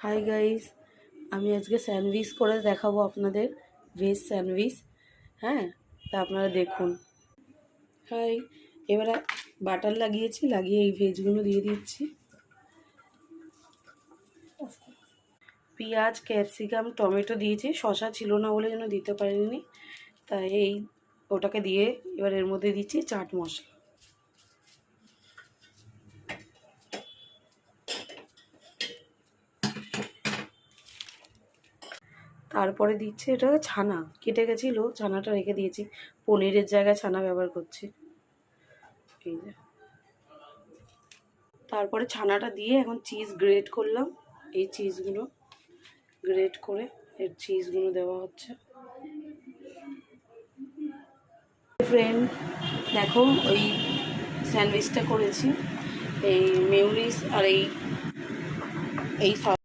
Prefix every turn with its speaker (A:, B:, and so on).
A: Hi guys, আমি আজকে sandwich করে দেখাবো আপনাদের, ভেজ স্যান্ডউইচ। হ্যাঁ, তা আপনারা দেখুন। হাই, এবারে বাটার লাগিয়ে এই ভেজগুলো দিয়ে দিচ্ছি। পেঁয়াজ, ক্যাপসিকাম, টমেটো দিয়েছি, শসা ছিল না বলে যেন দিতে পারিনি, তাই ওটাকে দিয়ে এবার এর মধ্যে দিচ্ছি চাট মশলা। তারপরে দিচ্ছি এটা ছানা, কেটে গেছিলো, ছানাটা রেখে দিয়েছি, পনিরের জায়গায় ছানা ব্যবহার করছি। এই যে তারপরে ছানাটা দিয়ে এখন চিজ গ্রেট করলাম, এই চিজগুলো গ্রেট করে এর চিজগুলো দেওয়া হচ্ছে। ফ্রেন্ড দেখো, ওই স্যান্ডউইচটা করেছি, এই মেয়োনিজ আর এই